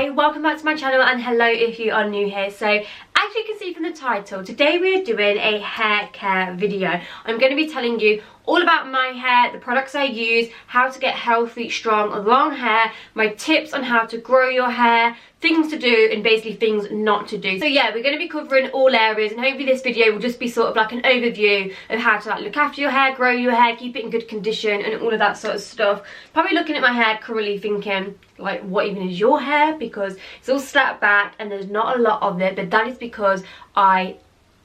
Hi, welcome back to my channel and hello if you are new here. So as you can see from the title, today we are doing a hair care video. I'm going to be telling you all about my hair, the products I use, how to get healthy, strong, long hair, my tips on how to grow your hair, things to do and basically things not to do. So yeah, we're going to be covering all areas and hopefully this video will just be sort of like an overview of how to look after your hair, grow your hair, keep it in good condition and all of that sort of stuff. Probably looking at my hair currently thinking, like, what even is your hair? Because it's all slapped back and there's not a lot of it, but that is because I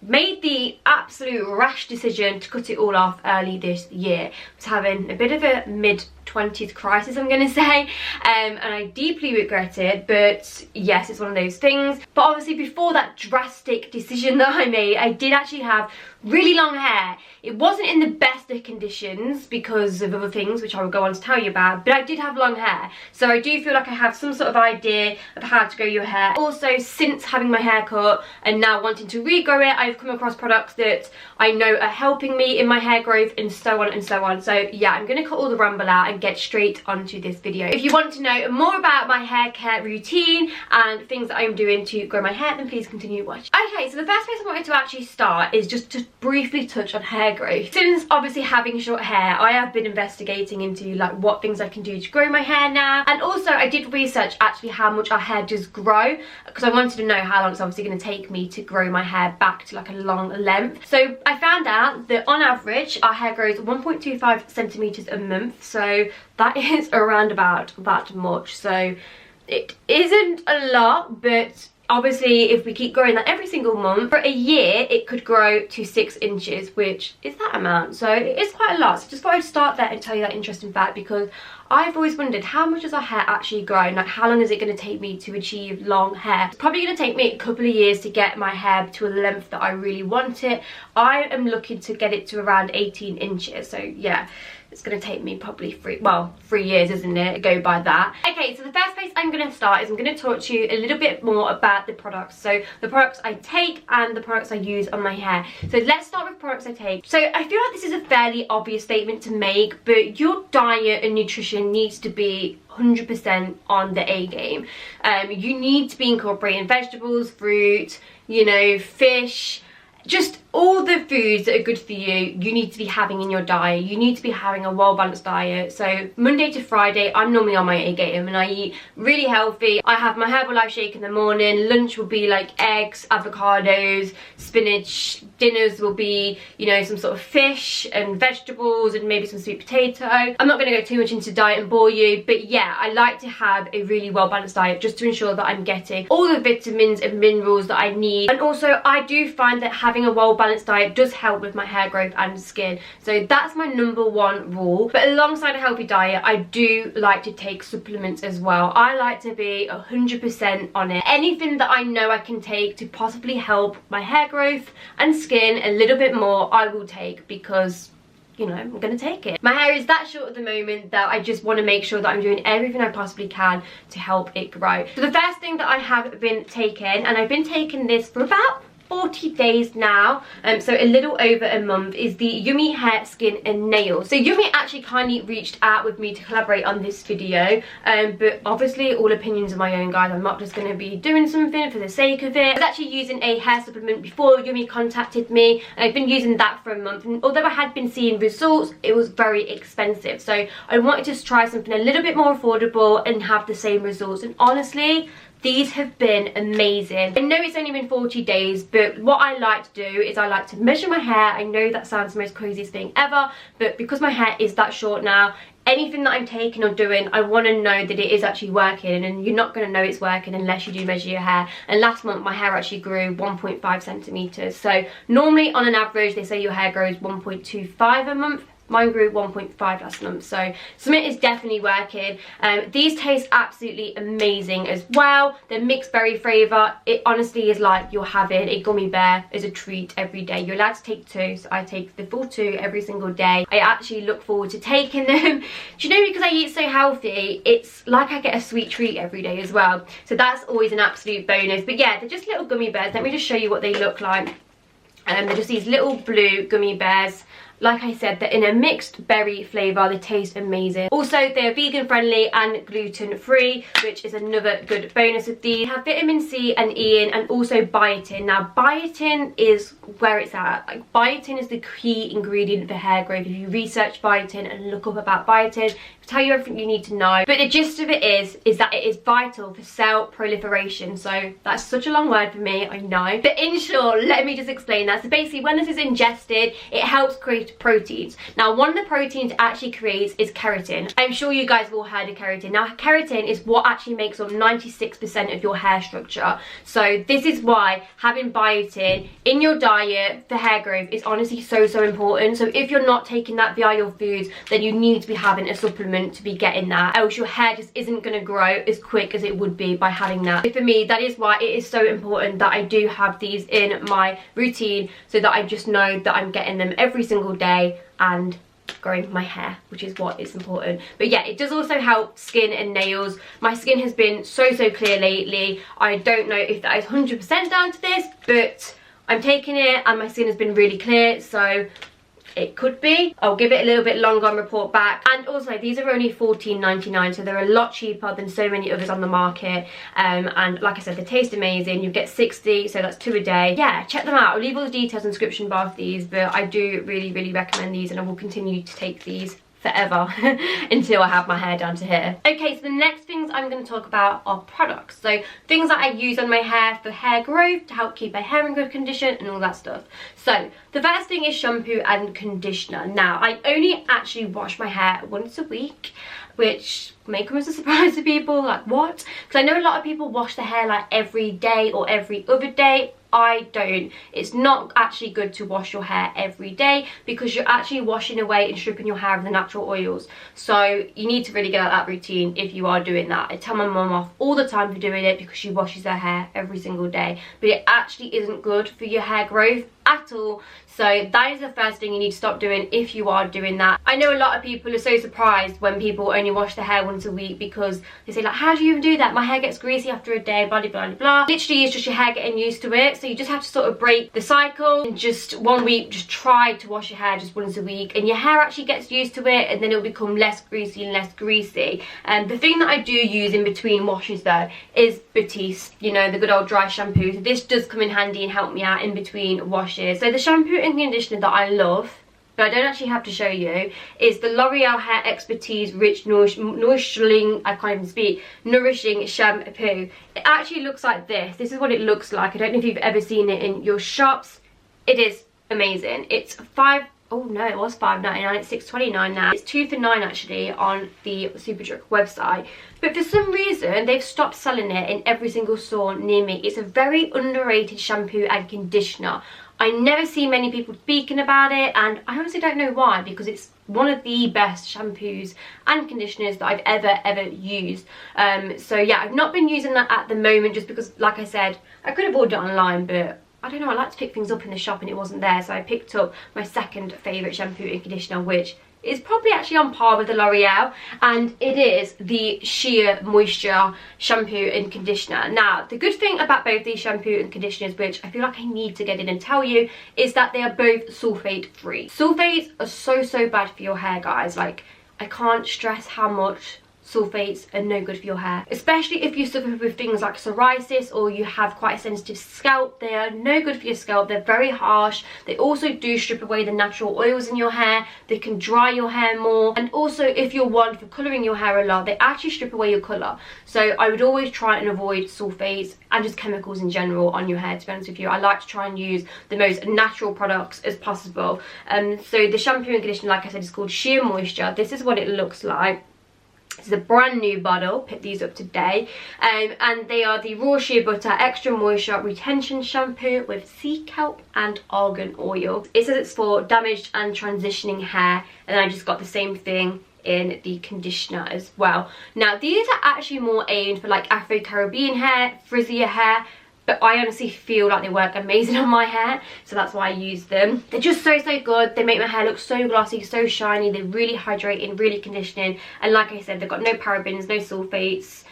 made the absolute rash decision to cut it all off early this year. I was having a bit of a mid-20s crisis, I'm gonna say, and I deeply regret it, but yes, it's one of those things. But obviously before that drastic decision that I made, I did actually have really long hair. It wasn't in the best of conditions because of other things which I will go on to tell you about, but I did have long hair, so I do feel like I have some sort of idea of how to grow your hair. Also, since having my hair cut and now wanting to regrow it, I've come across products that I know are helping me in my hair growth and so on and so on. So yeah, I'm going to cut all the ramble out and get straight onto this video. If you want to know more about my hair care routine and things that I'm doing to grow my hair, then please continue watching. Okay, so the first place I wanted to actually start is just to briefly touch on hair growth. Since obviously having short hair, I have been investigating into like what things I can do to grow my hair now, and also I did research actually how much our hair does grow, because I wanted to know how long it's obviously going to take me to grow my hair back to like a long length. So I found out that on average our hair grows 1.25 centimeters a month, so that is around about that much. So it isn't a lot, but obviously if we keep growing that every single month, for a year it could grow to 6 inches, which is that amount. So it is quite a lot. So just thought I'd start there and tell you that interesting fact, because I've always wondered, how much does our hair actually grow? Like, how long is it going to take me to achieve long hair? It's probably going to take me a couple of years to get my hair to a length that I really want it. I am looking to get it to around 18 inches. So yeah, it's going to take me probably 3 years, isn't it, to go by that. Okay, so the first place I'm going to start is I'm going to talk to you a little bit more about the products. So the products I take and the products I use on my hair. So let's start with products I take. So I feel like this is a fairly obvious statement to make, but your diet and nutrition needs to be 100% on the A game. You need to be incorporating vegetables, fruit, you know, fish, just all the foods that are good for you, you need to be having in your diet. You need to be having a well-balanced diet. So Monday to Friday, I'm normally on my A game and I eat really healthy. I have my Herbalife shake in the morning. Lunch will be like eggs, avocados, spinach. Dinners will be, you know, some sort of fish and vegetables and maybe some sweet potato. I'm not going to go too much into diet and bore you, but yeah, I like to have a really well-balanced diet just to ensure that I'm getting all the vitamins and minerals that I need. And also, I do find that having a well-balanced diet does help with my hair growth and skin. So that's my #1 rule. But alongside a healthy diet, I do like to take supplements as well. I like to be 100% on it. Anything that I know I can take to possibly help my hair growth and skin a little bit more, I will take, because you know, I'm gonna take it. My hair is that short at the moment that I just want to make sure that I'm doing everything I possibly can to help it grow. So the first thing that I have been taking, and I've been taking this for about 40 days now, so a little over a month, is the Yumi hair, skin and nails. So Yumi actually kindly reached out with me to collaborate on this video, but obviously all opinions are my own, guys. I'm not just going to be doing something for the sake of it. I was actually using a hair supplement before Yumi contacted me, and I've been using that for a month, and although I had been seeing results, it was very expensive. So I wanted to try something a little bit more affordable and have the same results, and honestly, these have been amazing. I know it's only been 40 days, but what I like to do is I like to measure my hair. I know that sounds the most craziest thing ever, but because my hair is that short now, anything that I'm taking or doing, I want to know that it is actually working, and you're not going to know it's working unless you do measure your hair. And last month my hair actually grew 1.5 centimeters. So normally on an average they say your hair grows 1.25 a month. Mine grew 1.5 last month, so something is definitely working. These taste absolutely amazing as well. The mixed berry flavour, it honestly is like you're having a gummy bear as a treat every day. You're allowed to take 2, so I take the full 2 every single day. I actually look forward to taking them. Do you know, because I eat so healthy, it's like I get a sweet treat every day as well. So that's always an absolute bonus. But yeah, they're just little gummy bears. Let me just show you what they look like. They're just these little blue gummy bears. like I said, they're in a mixed berry flavour. They taste amazing. Also, they're vegan friendly and gluten free, which is another good bonus of these. They have vitamin C and E in, and also biotin. Now, biotin is where it's at. Like, biotin is the key ingredient for hair growth. If you research biotin and look up about biotin, it'll tell you everything you need to know. But the gist of it is that it is vital for cell proliferation. So that's such a long word for me, I know. But in short, let me just explain that. So basically, when this is ingested, it helps create proteins. Now, one of the proteins it actually creates is keratin. I'm sure you guys have all heard of keratin. Now, keratin is what actually makes up 96% of your hair structure. So this is why having biotin in your diet for hair growth is honestly so important. So if you're not taking that via your foods, then you need to be having a supplement to be getting that, else your hair just isn't going to grow as quick as it would be by having that. So for me, that is why it is so important that I do have these in my routine, so that I just know that I'm getting them every single day and growing my hair, which is what is important. But yeah, it does also help skin and nails. My skin has been so clear lately. I don't know if that is 100% down to this, but I'm taking it and my skin has been really clear, so it could be. I'll give it a little bit longer and report back. And also, these are only $14.99, so they're a lot cheaper than so many others on the market. And like I said, they taste amazing. You get 60, so that's 2 a day. Yeah, check them out. I'll leave all the details in the description bar of these, but I do really recommend these, and I will continue to take these forever until I have my hair down to here. Okay, so the next things I'm going to talk about are products. So things that I use on my hair for hair growth, to help keep my hair in good condition and all that stuff. So the first thing is shampoo and conditioner. Now, I only actually wash my hair once a week, which may come as a surprise to people, like what? Because I know a lot of people wash their hair like every day or every other day. I don't. It's not actually good to wash your hair every day, because you're actually washing away and stripping your hair of the natural oils. So you need to really get out that routine if you are doing that. I tell my mum off all the time for doing it, because she washes her hair every single day, but it actually isn't good for your hair growth at all. So that is the first thing you need to stop doing if you are doing that. I know a lot of people are so surprised when people only wash their hair once a week, because they say like, how do you even do that? My hair gets greasy after a day, blah blah blah. Literally, it's just your hair getting used to it. So you just have to sort of break the cycle, and just 1 week just try to wash your hair just once a week, and your hair actually gets used to it, and then it'll become less greasy and less greasy. And the thing that I do use in between washes though is Batiste, you know, the good old dry shampoo. So this does come in handy and help me out in between washes. So the shampoo and conditioner that I love, but I don't actually have to show you, is the L'Oreal Hair Expertise Rich Nourishing, I can't even speak, Nourishing Shampoo. It actually looks like this. This is what it looks like. I don't know if you've ever seen it in your shops. It is amazing. It's oh no, it was $5.99, it's $6.29 now. It's 2 for $9 actually on the Superdrug website. But for some reason, they've stopped selling it in every single store near me. It's a very underrated shampoo and conditioner. I never see many people speaking about it, and I honestly don't know why, because it's one of the best shampoos and conditioners that I've ever used. So yeah, I've not been using that at the moment, just because, like I said, I could have ordered it online, but I don't know, I like to pick things up in the shop and it wasn't there. So I picked up my second favourite shampoo and conditioner, which is probably actually on par with the L'Oreal, and it is the Sheer Moisture shampoo and conditioner. Now, the good thing about both these shampoo and conditioners, which I feel like I need to get in and tell you, is that they are both sulfate free. Sulfates are so bad for your hair, guys. Like, I can't stress how much sulfates are no good for your hair, especially if you suffer with things like psoriasis or you have quite a sensitive scalp. They are no good for your scalp. They're very harsh. They also do strip away the natural oils in your hair. They can dry your hair more, and also if you're one for colouring your hair a lot, they actually strip away your colour. So I would always try and avoid sulfates and just chemicals in general on your hair, to be honest with you. I like to try and use the most natural products as possible. So the shampoo and conditioner, like I said, is called Sheer Moisture. This is what it looks like. It's a brand new bottle, picked these up today, and they are the Raw Shea Butter Extra Moisture Retention Shampoo with sea kelp and argan oil. It says it's for damaged and transitioning hair, and I just got the same thing in the conditioner as well. Now, these are actually more aimed for like Afro-Caribbean hair, frizzier hair. but I honestly feel like they work amazing on my hair, so that's why I use them. They're just so good. They make my hair look so glossy, so shiny. They're really hydrating, really conditioning, and like I said, they've got no parabens, no sulfates,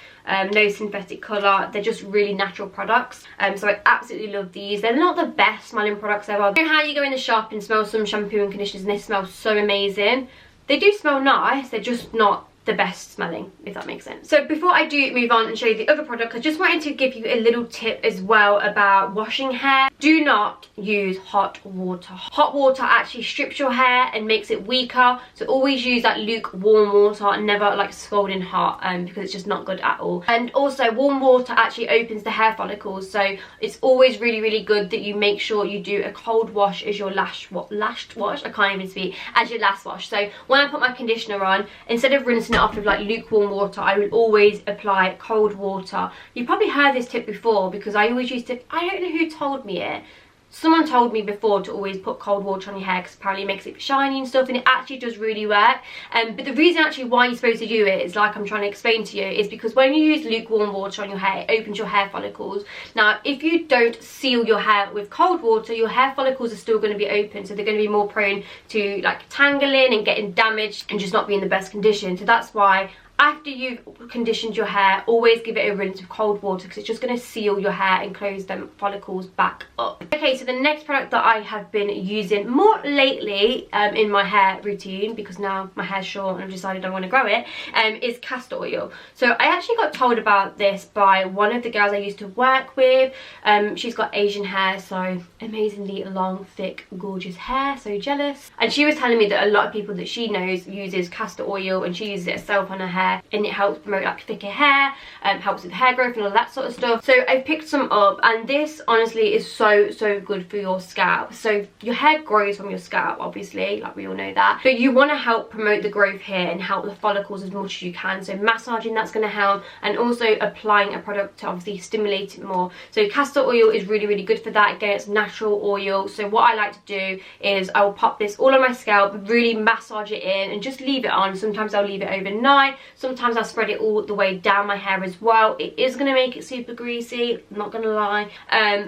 no synthetic colour. They're just really natural products, so I absolutely love these. They're not the best smelling products ever. You know how you go in the shop and smell some shampoo and conditioners and they smell so amazing? They do smell nice, they're just not the best smelling, if that makes sense. So before I do move on and show you the other product, I just wanted to give you a little tip as well about washing hair. Do not use hot water. Hot water actually strips your hair and makes it weaker, so always use that lukewarm water and never like scalding hot, because it's just not good at all. And also warm water actually opens the hair follicles, so it's always really good that you make sure you do a cold wash as your last wash. I can't even speak. As your last wash. So when I put my conditioner on, instead of rinsing it off with like lukewarm water, I will always apply cold water. You probably heard this tip before, because I always used to, I don't know who told me it. Someone told me before to always put cold water on your hair because apparently it makes it shiny and stuff, and it actually does really work. But the reason actually why you're supposed to do it is, like I'm trying to explain to you, is because when you use lukewarm water on your hair, it opens your hair follicles. Now if you don't seal your hair with cold water, your hair follicles are still going to be open, so they're going to be more prone to like tangling and getting damaged and just not be in the best condition. So that's why after you've conditioned your hair, always give it a rinse with cold water, because it's just going to seal your hair and close them follicles back up. Okay, so the next product that I have been using more lately in my hair routine, because now my hair's short and I've decided I want to grow it, is castor oil. So I actually got told about this by one of the girls I used to work with. She's got Asian hair, so amazingly long, thick, gorgeous hair, so jealous. And she was telling me that a lot of people that she knows uses castor oil, and she uses it herself on her hair, and it helps promote like thicker hair, helps with hair growth and all that sort of stuff. So I picked some up, and this honestly is so good for your scalp. So your hair grows from your scalp, obviously, like we all know that, but you want to help promote the growth here and help the follicles as much as you can. So massaging, that's going to help, and also applying a product to obviously stimulate it more. So castor oil is really good for that. Again, it's natural oil. So what I like to do is I will pop this all on my scalp, really massage it in, and just leave it on. Sometimes I'll leave it overnight, sometimes I'll spread it all the way down my hair as well. It is going to make it super greasy, I'm not going to lie,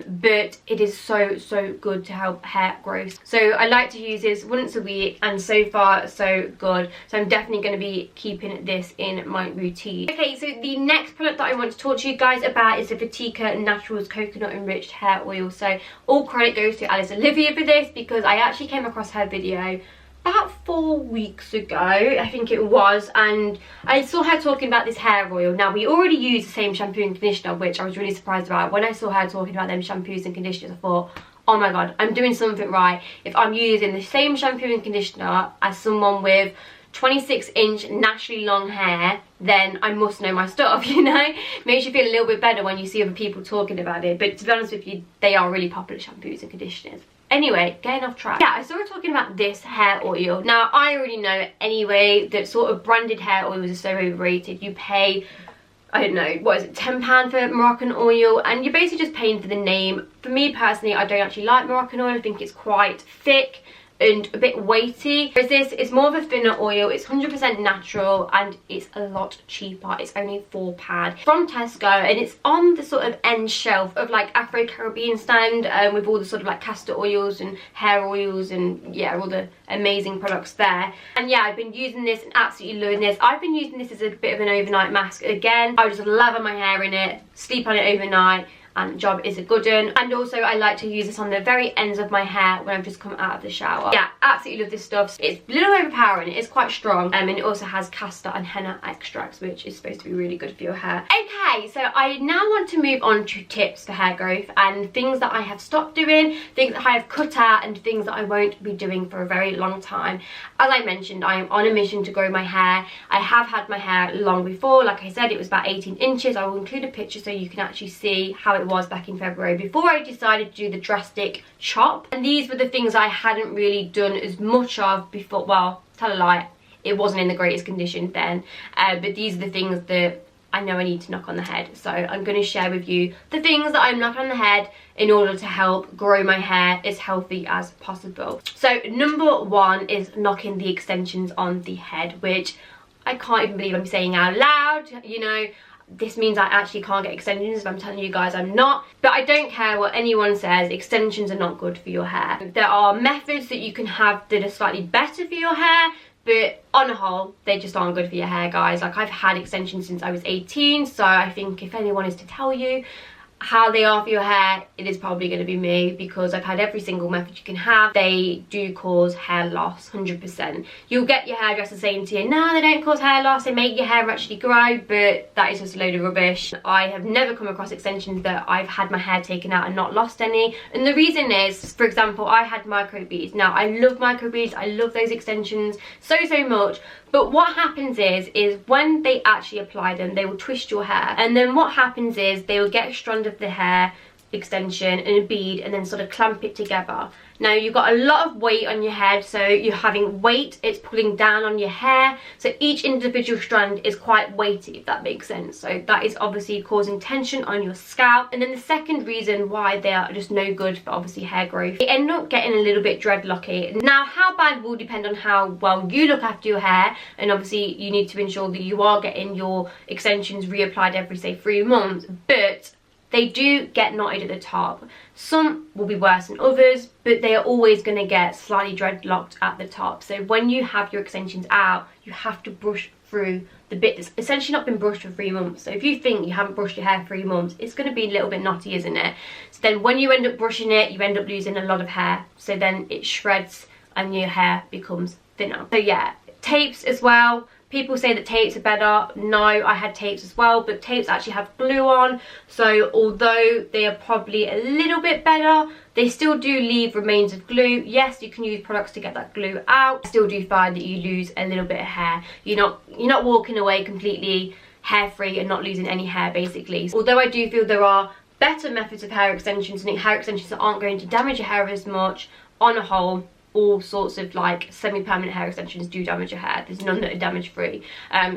but it is so good to help hair growth. So I like to use this once a week, and so far so good. So I'm definitely going to be keeping this in my routine. Okay, so the next product that I want to talk to you guys about is the Vatika Naturals Coconut Enriched Hair Oil. So all credit goes to Alice Olivia for this, because I actually came across her video about 4 weeks ago, I think it was, and I saw her talking about this hair oil. Now we already use the same shampoo and conditioner, which I was really surprised about. When I saw her talking about them shampoos and conditioners, I thought, oh my god, I'm doing something right if I'm using the same shampoo and conditioner as someone with 26-inch naturally long hair. Then I must know my stuff, you know. Makes you feel a little bit better when you see other people talking about it. But to be honest with you, they are really popular shampoos and conditioners. Anyway, getting off track. Yeah, I saw her talking about this hair oil. Now, I already know anyway that sort of branded hair oils are so overrated. You pay, I don't know, what is it, £10 for Moroccan oil, and you're basically just paying for the name. For me personally, I don't actually like Moroccan oil. I think it's quite thick and a bit weighty. Whereas this is more of a thinner oil. It's 100% natural, and it's a lot cheaper. It's only £4 from Tesco, and it's on the sort of end shelf of like Afro-Caribbean stand, with all the sort of like castor oils and hair oils and yeah, all the amazing products there. And yeah, I've been using this and absolutely loving this. I've been using this as a bit of an overnight mask. Again, I just lather my hair in it, sleep on it overnight, and the job is a good one. And also I like to use this on the very ends of my hair when I've just come out of the shower. Yeah, absolutely love this stuff. It's a little overpowering, it is quite strong, and it also has castor and henna extracts, which is supposed to be really good for your hair. Okay, so I now want to move on to tips for hair growth and things that I have stopped doing, things that I have cut out, and things that I won't be doing for a very long time. As I mentioned, I am on a mission to grow my hair. I have had my hair long before. Like I said, it was about 18 inches. I will include a picture so you can actually see how it was back in February before I decided to do the drastic chop. And these were the things I hadn't really done as much of before. Well, tell a lie, it wasn't in the greatest condition then, but these are the things that I know I need to knock on the head. So I'm going to share with you the things that I'm knocking on the head in order to help grow my hair as healthy as possible. So number one is knocking the extensions on the head, which I can't even believe I'm saying out loud. You know, this means I actually can't get extensions if I'm telling you guys I'm not. But I don't care what anyone says, extensions are not good for your hair. There are methods that you can have that are slightly better for your hair, but on a whole, they just aren't good for your hair, guys. Like, I've had extensions since I was 18, so I think if anyone is to tell you how they are for your hair, it is probably going to be me, because I've had every single method you can have. They do cause hair loss, 100%. You'll get your hairdresser saying to you, no, they don't cause hair loss, they make your hair actually grow, but that is just a load of rubbish. I have never come across extensions that I've had my hair taken out and not lost any, and the reason is, for example, I had microbeads. Now, I love microbeads, I love those extensions so much, but what happens is when they actually apply them, they will twist your hair, and then what happens is they will get a strand of the hair extension and a bead and then sort of clamp it together. Now, you've got a lot of weight on your head, so you're having weight, it's pulling down on your hair, so each individual strand is quite weighty, if that makes sense. So that is obviously causing tension on your scalp. And then the second reason why they are just no good for obviously hair growth, they end up getting a little bit dreadlocky. Now, how bad will depend on how well you look after your hair, and obviously you need to ensure that you are getting your extensions reapplied every, say, 3 months, but they do get knotted at the top. Some will be worse than others, but they are always going to get slightly dreadlocked at the top. So when you have your extensions out, you have to brush through the bit that's essentially not been brushed for 3 months. So if you think you haven't brushed your hair 3 months, it's going to be a little bit knotty, isn't it? So then when you end up brushing it, you end up losing a lot of hair. So then it shreds and your hair becomes thinner. So yeah, tapes as well. People say that tapes are better. No, I had tapes as well, but tapes actually have glue on, so although they are probably a little bit better, they still do leave remains of glue. Yes, you can use products to get that glue out. I still do find that you lose a little bit of hair. You're not walking away completely hair free and not losing any hair, basically. Although I do feel there are better methods of hair extensions, and hair extensions that aren't going to damage your hair as much, on a whole, all sorts of like semi-permanent hair extensions do damage your hair. There's none that are damage free,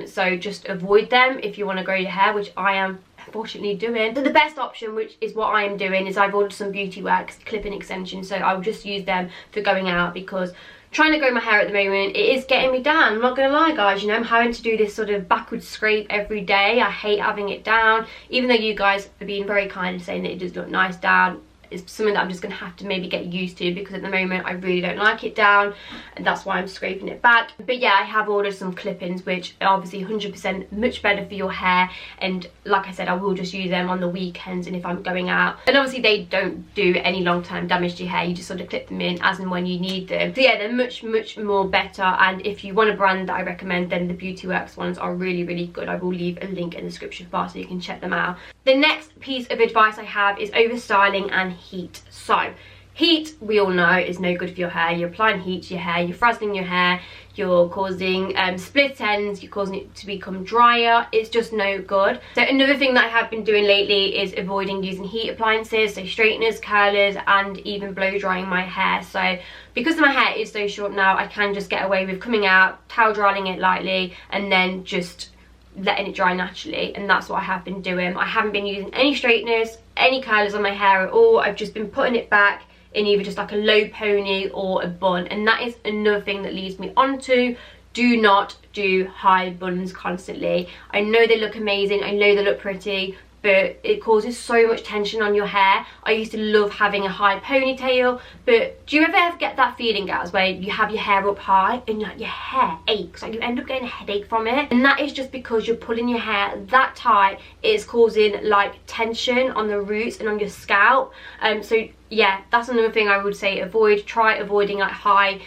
so just avoid them if you want to grow your hair, which I am unfortunately doing. But the best option, which is what I am doing, is I've ordered some Beauty Works clip-in extensions, so I'll just use them for going out, because trying to grow my hair at the moment, it is getting me down. I'm not gonna lie, guys, you know, I'm having to do this sort of backward scrape every day. I hate having it down, even though you guys are being very kind and saying that it does look nice down. It's something that I'm just going to have to maybe get used to, because at the moment I really don't like it down, and that's why I'm scraping it back. But yeah, I have ordered some clip-ins, which are obviously 100% much better for your hair, and like I said, I will just use them on the weekends and if I'm going out. And obviously they don't do any long-term damage to your hair, you just sort of clip them in as and when you need them. So yeah, they're much more better, and if you want a brand that I recommend, then the Beauty Works ones are really good. I will leave a link in the description bar so you can check them out. The next piece of advice I have is overstyling and heat. So heat, we all know, is no good for your hair. You're applying heat to your hair, you're frazzling your hair, you're causing split ends, you're causing it to become drier. It's just no good. So another thing that I have been doing lately is avoiding using heat appliances, so straighteners, curlers, and even blow drying my hair. So because my hair is so short now, I can just get away with coming out, towel drying it lightly, and then just letting it dry naturally, and that's what I have been doing. I haven't been using any straighteners, any curlers on my hair at all. I've just been putting it back in either just like a low pony or a bun, and that is another thing that leads me on to do not do high buns constantly. I know they look amazing, I know they look pretty, but it causes so much tension on your hair. I used to love having a high ponytail, but do you ever get that feeling, guys, where you have your hair up high and like your hair aches, like you end up getting a headache from it? And that is just because you're pulling your hair that tight. It's causing like tension on the roots and on your scalp. So yeah, that's another thing I would say avoid. Try avoiding like high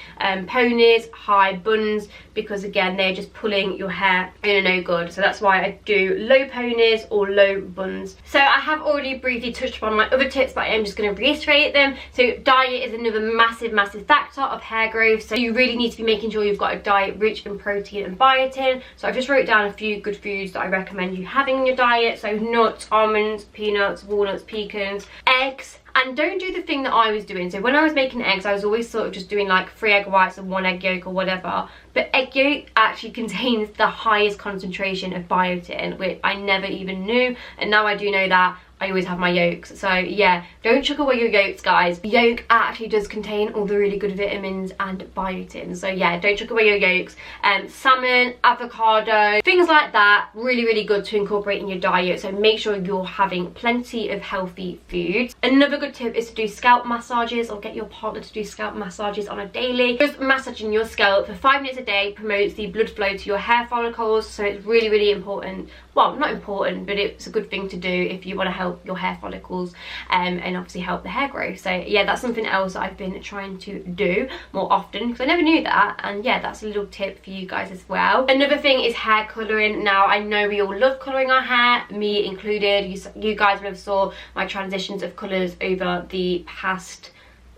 ponies, high buns, because again, they're just pulling your hair in a no good. So that's why I do low ponies or low buns. So I have already briefly touched upon my other tips, but I am just going to reiterate them. So diet is another massive factor of hair growth. So you really need to be making sure you've got a diet rich in protein and biotin. So I've just wrote down a few good foods that I recommend you having in your diet. So nuts, almonds, peanuts, walnuts, pecans, eggs. And don't do the thing that I was doing. So when I was making eggs, I was always sort of just doing like 3 egg whites and 1 egg yolk or whatever. But egg yolk actually contains the highest concentration of biotin, which I never even knew, and now I do know that. I always have my yolks. So yeah, don't chuck away your yolks, guys. Yolk actually does contain all the really good vitamins and biotin. So yeah, don't chuck away your yolks. Salmon, avocado, things like that, really, really good to incorporate in your diet. So make sure you're having plenty of healthy foods. Another good tip is to do scalp massages, or get your partner to do scalp massages on a daily. Just massaging your scalp for 5 minutes a day promotes the blood flow to your hair follicles. So it's really, really important. Well, not important, but it's a good thing to do if you want to help your hair follicles and obviously help the hair growth. So yeah, that's something else that I've been trying to do more often, because I never knew that. And yeah, that's a little tip for you guys as well. Another thing is hair colouring. Now, I know we all love colouring our hair, me included. You guys would have saw my transitions of colours over the past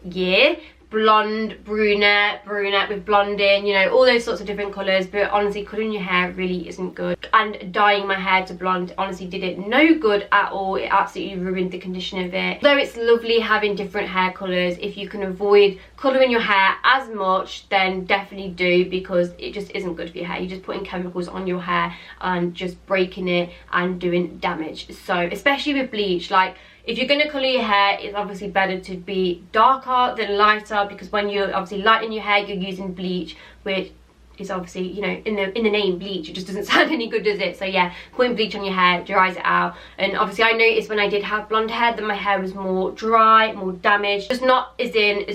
year. Blonde, brunette with blonding, you know, all those sorts of different colours. But honestly, colouring your hair really isn't good, and dyeing my hair to blonde honestly did it no good at all. It absolutely ruined the condition of it. Though it's lovely having different hair colours, if you can avoid colouring your hair as much, then definitely do, because it just isn't good for your hair. You're just putting chemicals on your hair and just breaking it and doing damage. So especially with bleach, like, if you're going to colour your hair, it's obviously better to be darker than lighter, because when you're obviously lightening your hair, you're using bleach, which is obviously, you know, in the name bleach, it just doesn't sound any good, does it? So yeah, putting bleach on your hair dries it out. And obviously I noticed when I did have blonde hair that my hair was more dry, more damaged, just not as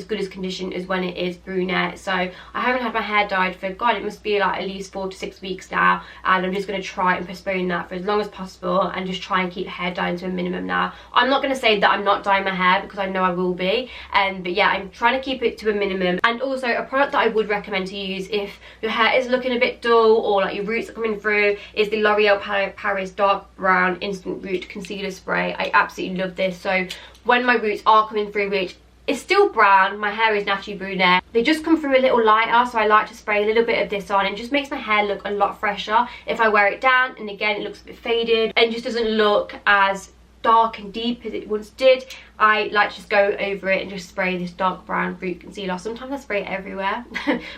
good as condition as when it is brunette. So I haven't had my hair dyed for, God, it must be like at least 4 to 6 weeks now, and I'm just going to try and postpone that for as long as possible, and just try and keep hair dyeing to a minimum now. I'm not going to say that I'm not dyeing my hair, because I know I will be, but yeah, I'm trying to keep it to a minimum. And also a product that I would recommend to use if your hair is looking a bit dull, or like your roots are coming through, is the L'Oreal Paris Dark Brown Instant Root Concealer Spray. I absolutely love this. So when my roots are coming through, which is still brown, my hair is naturally brunette, they just come through a little lighter, so I like to spray a little bit of this on. It just makes my hair look a lot fresher if I wear it down, and again, it looks a bit faded and just doesn't look as dark and deep as it once did. I like to just go over it and just spray this dark brown root concealer. Sometimes I spray it everywhere,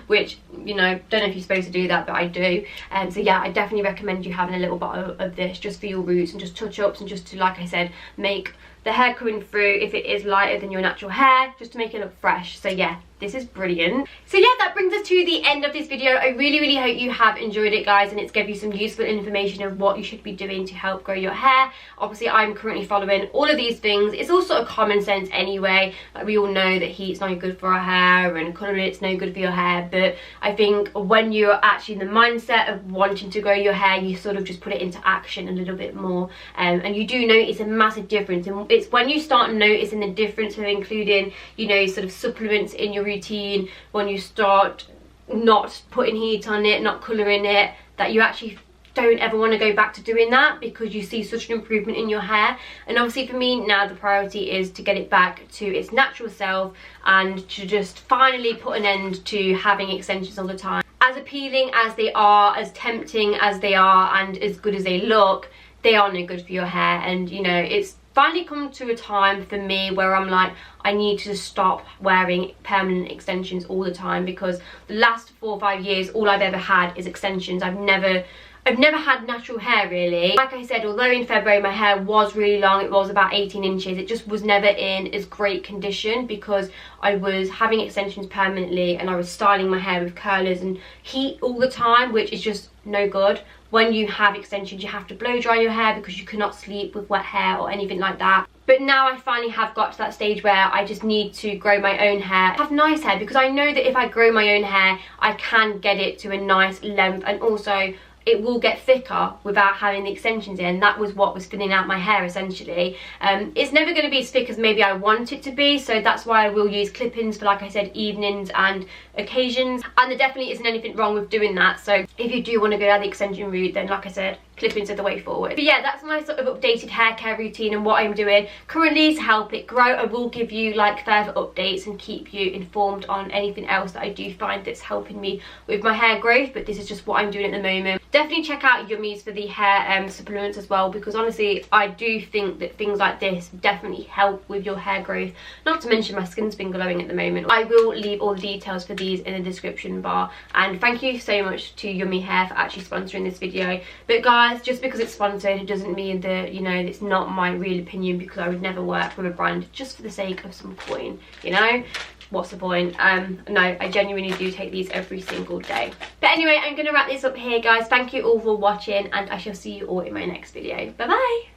which, you know, don't know if you're supposed to do that, but I do. So yeah, I definitely recommend you having a little bottle of this just for your roots, and just touch-ups, and just to, like I said, make the hair coming through, if it is lighter than your natural hair, just to make it look fresh. So yeah, this is brilliant. So yeah, that brings us to the end of this video. I really hope you have enjoyed it, guys, and it's given you some useful information of what you should be doing to help grow your hair. Obviously, I'm currently following all of these things. It's all sort of common sense anyway. Like, we all know that heat's not good for our hair, and colouring it's no good for your hair, but I think when you're actually in the mindset of wanting to grow your hair, you sort of just put it into action a little bit more, and you do notice a massive difference. And it's when you start noticing the difference of including, you know, sort of supplements in your routine, when you start not putting heat on it, not colouring it, that you actually don't ever want to go back to doing that, because you see such an improvement in your hair. And obviously for me now, the priority is to get it back to its natural self, and to just finally put an end to having extensions all the time. As appealing as they are, as tempting as they are, and as good as they look, they are no good for your hair. And you know, it's finally come to a time for me where I'm like, I need to stop wearing permanent extensions all the time, because the last 4 or 5 years, all I've ever had is extensions. I've never had natural hair, really. Like I said, although in February my hair was really long, it was about 18 inches, it just was never in as great condition, because I was having extensions permanently, and I was styling my hair with curlers and heat all the time, which is just no good. When you have extensions, you have to blow dry your hair, because you cannot sleep with wet hair or anything like that. But now I finally have got to that stage where I just need to grow my own hair, have nice hair, because I know that if I grow my own hair, I can get it to a nice length, and also it will get thicker without having the extensions in. That was what was thinning out my hair, essentially. It's never going to be as thick as maybe I want it to be, so that's why I will use clip-ins for, like I said, evenings and occasions. And there definitely isn't anything wrong with doing that. So if you do want to go down the extension route, then like I said, clippings are the way forward. But yeah, that's my sort of updated hair care routine and what I'm doing currently to help it grow. I will give you like further updates and keep you informed on anything else that I do find that's helping me with my hair growth, but this is just what I'm doing at the moment. Definitely check out Yumi's for the hair supplements as well, because honestly I do think that things like this definitely help with your hair growth. Not to mention my skin's been glowing at the moment. I will leave all the details for these in the description bar, and thank you so much to Yumi Hair for actually sponsoring this video. But guys, just because it's sponsored it doesn't mean that, you know, it's not my real opinion, because I would never work with a brand just for the sake of some coin, you know. What's the point? No, I genuinely do take these every single day. But anyway, I'm gonna wrap this up here, guys. Thank you all for watching, and I shall see you all in my next video. Bye bye.